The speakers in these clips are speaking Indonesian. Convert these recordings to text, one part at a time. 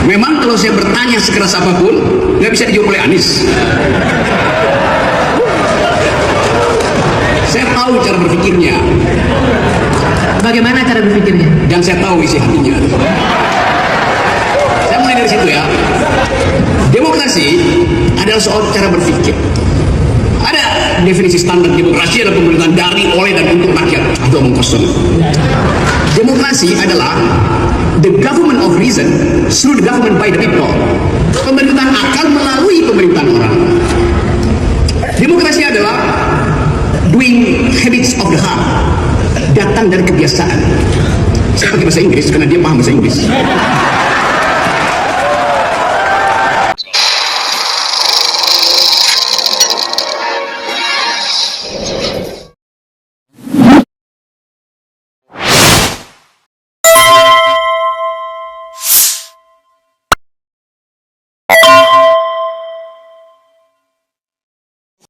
Memang kalau saya bertanya sekeras apapun, nggak bisa dijawab oleh Anies. Saya tahu cara berpikirnya. Bagaimana cara berpikirnya? Dan saya tahu isi hatinya. Saya mulai dari situ ya. Demokrasi adalah soal cara berpikir. Ada definisi standar demokrasi adalah pemerintahan dari, oleh, dan untuk rakyat atau omong kosong. Demokrasi adalah the government of reason through the government by the people. Pemerintahan akal melalui pemerintahan orang. Demokrasi adalah doing habits of the heart, datang dari kebiasaan. Saya pakai bahasa Inggris karena dia paham bahasa Inggris.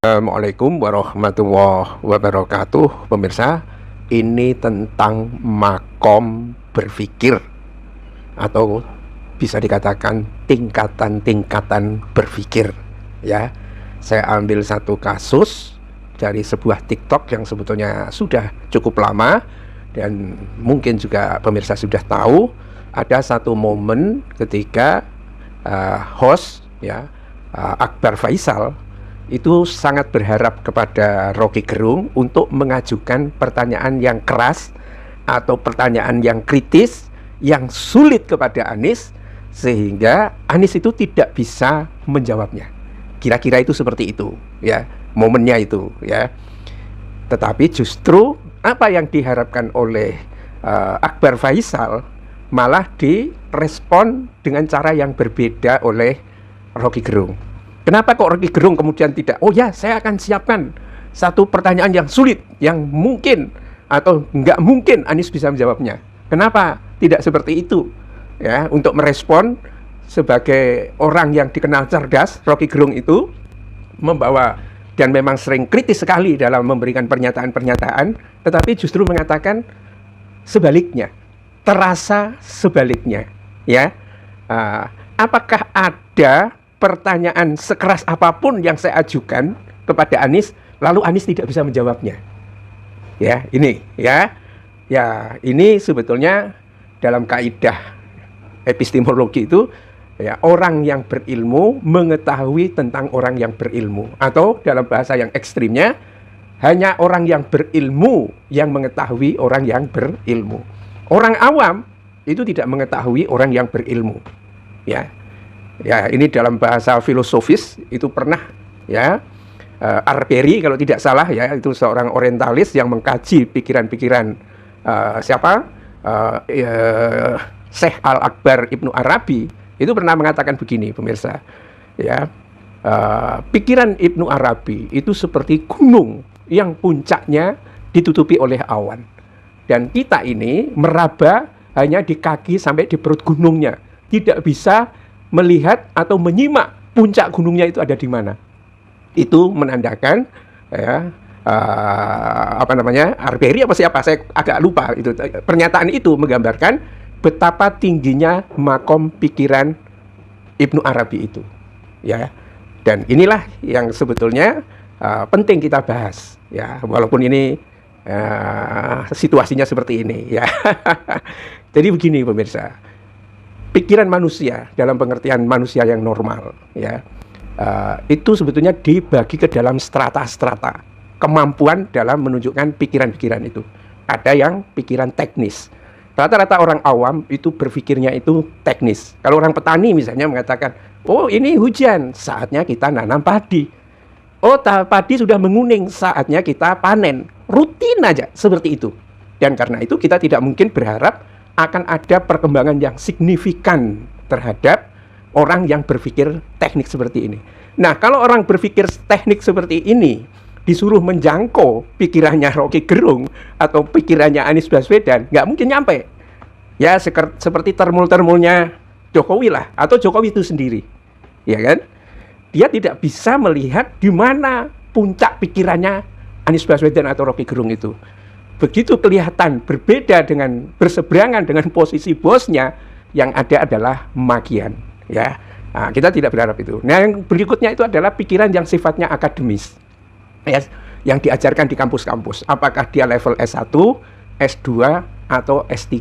Assalamualaikum warahmatullahi wabarakatuh. Pemirsa, ini tentang makom berpikir, atau bisa dikatakan tingkatan-tingkatan berpikir ya. Saya ambil satu kasus dari sebuah TikTok yang sebetulnya sudah cukup lama, dan mungkin juga pemirsa sudah tahu. Ada satu momen ketika host ya, Akbar Faisal itu sangat berharap kepada Rocky Gerung untuk mengajukan pertanyaan yang keras atau pertanyaan yang kritis, yang sulit kepada Anies, sehingga Anies itu tidak bisa menjawabnya. Kira-kira itu seperti itu ya, momennya itu ya. Tetapi justru apa yang diharapkan oleh Akbar Faisal malah direspon dengan cara yang berbeda oleh Rocky Gerung. Kenapa kok Rocky Gerung kemudian tidak? Oh ya, saya akan siapkan satu pertanyaan yang sulit, yang mungkin atau nggak mungkin Anies bisa menjawabnya. Kenapa tidak seperti itu? Ya, untuk merespon sebagai orang yang dikenal cerdas, Rocky Gerung itu membawa dan memang sering kritis sekali dalam memberikan pernyataan-pernyataan, tetapi justru mengatakan sebaliknya, terasa sebaliknya. Ya, apakah ada pertanyaan sekeras apapun yang saya ajukan kepada Anies, lalu Anies tidak bisa menjawabnya? Ya, ini ya. Ya, ini sebetulnya dalam kaidah epistemologi itu ya, orang yang berilmu mengetahui tentang orang yang berilmu, atau dalam bahasa yang ekstrimnya, hanya orang yang berilmu yang mengetahui orang yang berilmu. Orang awam itu tidak mengetahui orang yang berilmu. Ya. Ya, ini dalam bahasa filosofis itu pernah ya, Arberi kalau tidak salah ya, itu seorang orientalis yang mengkaji pikiran-pikiran Syekh Al-Akbar Ibnu Arabi, itu pernah mengatakan begini pemirsa ya, pikiran Ibnu Arabi itu seperti gunung yang puncaknya ditutupi oleh awan, dan kita ini meraba hanya di kaki sampai di perut gunungnya, tidak bisa melihat atau menyimak puncak gunungnya itu ada di mana. Itu menandakan ya, Arberi apa siapa, saya agak lupa itu. Pernyataan itu menggambarkan betapa tingginya makom pikiran Ibnu Arabi itu ya. Dan inilah yang sebetulnya penting kita bahas ya, walaupun ini situasinya seperti ini ya. Jadi begini pemirsa, pikiran manusia dalam pengertian manusia yang normal ya, itu sebetulnya dibagi ke dalam strata-strata kemampuan dalam menunjukkan pikiran-pikiran itu. Ada yang pikiran teknis. Rata-rata orang awam itu berpikirnya itu teknis. Kalau orang petani misalnya mengatakan, oh ini hujan, saatnya kita nanam padi. Oh padi sudah menguning, saatnya kita panen. Rutin aja seperti itu. Dan karena itu kita tidak mungkin berharap akan ada perkembangan yang signifikan terhadap orang yang berpikir teknik seperti ini. Nah, kalau orang berpikir teknik seperti ini disuruh menjangkau pikirannya Rocky Gerung atau pikirannya Anies Baswedan, nggak mungkin nyampe. Ya, seperti termul-termulnya Jokowi lah, atau Jokowi itu sendiri. Ya kan? Dia tidak bisa melihat di mana puncak pikirannya Anies Baswedan atau Rocky Gerung itu. Begitu kelihatan berbeda dengan berseberangan dengan posisi bosnya, yang ada adalah magian, ya. Nah, kita tidak berharap itu. Nah, yang berikutnya itu adalah pikiran yang sifatnya akademis, ya, yang diajarkan di kampus-kampus. Apakah dia level S1, S2, atau S3,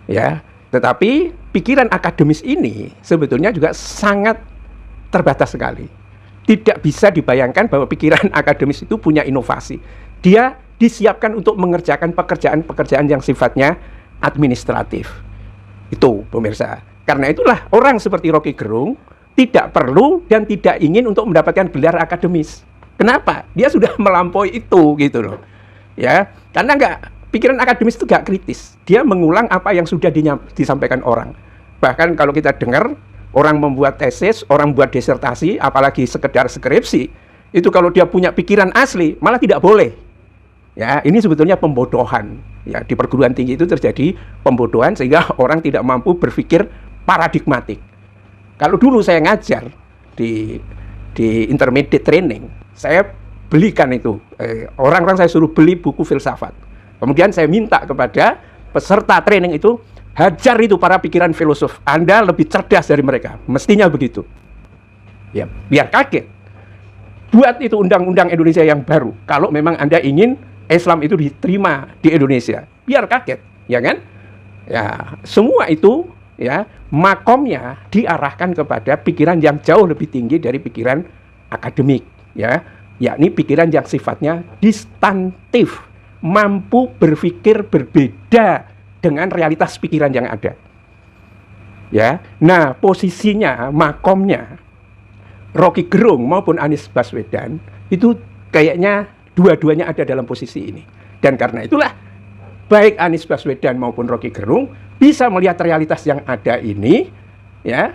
ya. Tetapi pikiran akademis ini sebetulnya juga sangat terbatas sekali. Tidak bisa dibayangkan bahwa pikiran akademis itu punya inovasi. Dia disiapkan untuk mengerjakan pekerjaan-pekerjaan yang sifatnya administratif. Itu, pemirsa. Karena itulah orang seperti Rocky Gerung tidak perlu dan tidak ingin untuk mendapatkan gelar akademis. Kenapa? Dia sudah melampaui itu, gitu loh. Ya, karena pikiran akademis itu nggak kritis. Dia mengulang apa yang sudah disampaikan orang. Bahkan kalau kita dengar orang membuat tesis, orang buat disertasi, apalagi sekedar skripsi, itu kalau dia punya pikiran asli malah tidak boleh. Ya, ini sebetulnya pembodohan. Ya, di perguruan tinggi itu terjadi pembodohan sehingga orang tidak mampu berpikir paradigmatik. Kalau dulu saya ngajar di intermediate training, saya belikan itu. Orang-orang saya suruh beli buku filsafat. Kemudian saya minta kepada peserta training itu, hajar itu para pikiran filosof. Anda lebih cerdas dari mereka. Mestinya begitu. Ya, biar kaget. Buat itu undang-undang Indonesia yang baru. Kalau memang Anda ingin Islam itu diterima di Indonesia, biar kaget, ya kan? Ya, semua itu ya makomnya diarahkan kepada pikiran yang jauh lebih tinggi dari pikiran akademik, ya, yakni pikiran yang sifatnya distantif, mampu berpikir berbeda dengan realitas pikiran yang ada. Ya, nah posisinya, makomnya Rocky Gerung maupun Anies Baswedan itu kayaknya dua-duanya ada dalam posisi ini. Dan karena itulah baik Anies Baswedan maupun Rocky Gerung bisa melihat realitas yang ada ini, ya,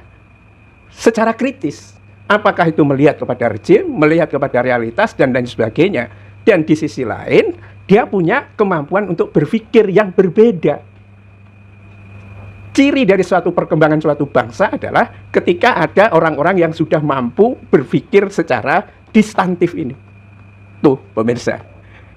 secara kritis. Apakah itu melihat kepada rejim, melihat kepada realitas dan lain sebagainya. Dan di sisi lain dia punya kemampuan untuk berpikir yang berbeda. Ciri dari suatu perkembangan suatu bangsa adalah ketika ada orang-orang yang sudah mampu berpikir secara distantif ini. Tuh, pemirsa.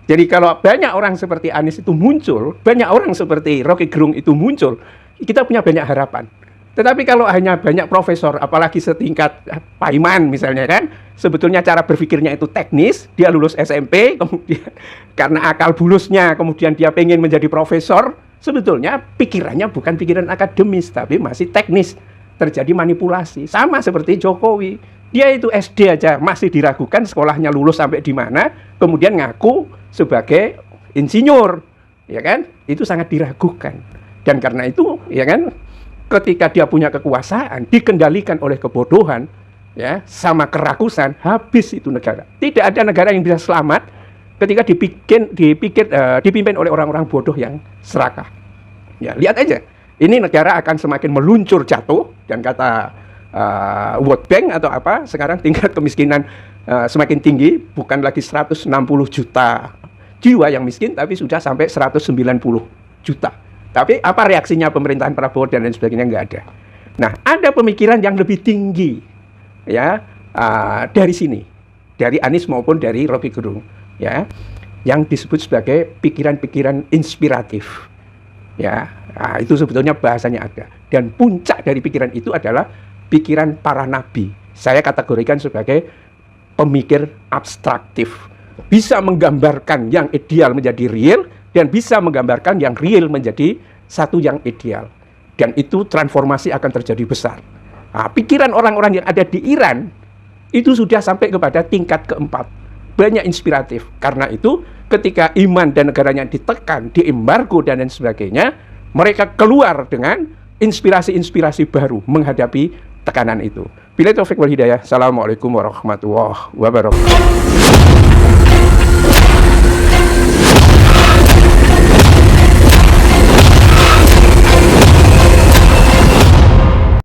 Jadi kalau banyak orang seperti Anies itu muncul, banyak orang seperti Rocky Gerung itu muncul, kita punya banyak harapan. Tetapi kalau hanya banyak profesor, apalagi setingkat Pak Iman misalnya kan, sebetulnya cara berpikirnya itu teknis, dia lulus SMP, kemudian karena akal bulusnya, kemudian dia pengen menjadi profesor, sebetulnya pikirannya bukan pikiran akademis, tapi masih teknis. Terjadi manipulasi. Sama seperti Jokowi. Dia itu SD aja masih diragukan sekolahnya lulus sampai di mana, kemudian ngaku sebagai insinyur, ya kan? Itu sangat diragukan. Dan karena itu, ya kan, ketika dia punya kekuasaan dikendalikan oleh kebodohan, ya, sama kerakusan, habis itu negara. Tidak ada negara yang bisa selamat ketika dipimpin oleh orang-orang bodoh yang serakah. Ya, lihat aja. Ini negara akan semakin meluncur jatuh, dan kata World Bank atau apa, sekarang tingkat kemiskinan semakin tinggi, bukan lagi 160 juta jiwa yang miskin, tapi sudah sampai 190 juta. Tapi apa reaksinya pemerintahan Prabowo dan lain sebagainya? Nggak ada. Nah, ada pemikiran yang lebih tinggi, ya, dari sini, dari Anies maupun dari Rocky Gerung, ya, yang disebut sebagai pikiran-pikiran inspiratif. Ya, itu sebetulnya bahasanya ada. Dan puncak dari pikiran itu adalah pikiran para nabi. Saya kategorikan sebagai pemikir abstraktif. Bisa menggambarkan yang ideal menjadi real, dan bisa menggambarkan yang real menjadi satu yang ideal. Dan itu transformasi akan terjadi besar. Nah, pikiran orang-orang yang ada di Iran itu sudah sampai kepada tingkat keempat. Banyak inspiratif. Karena itu ketika iman dan negaranya ditekan, diembargo dan lain sebagainya, mereka keluar dengan inspirasi-inspirasi baru menghadapi tekanan itu. Billahi taufik wal hidayah. Assalamualaikum warahmatullahi wabarakatuh.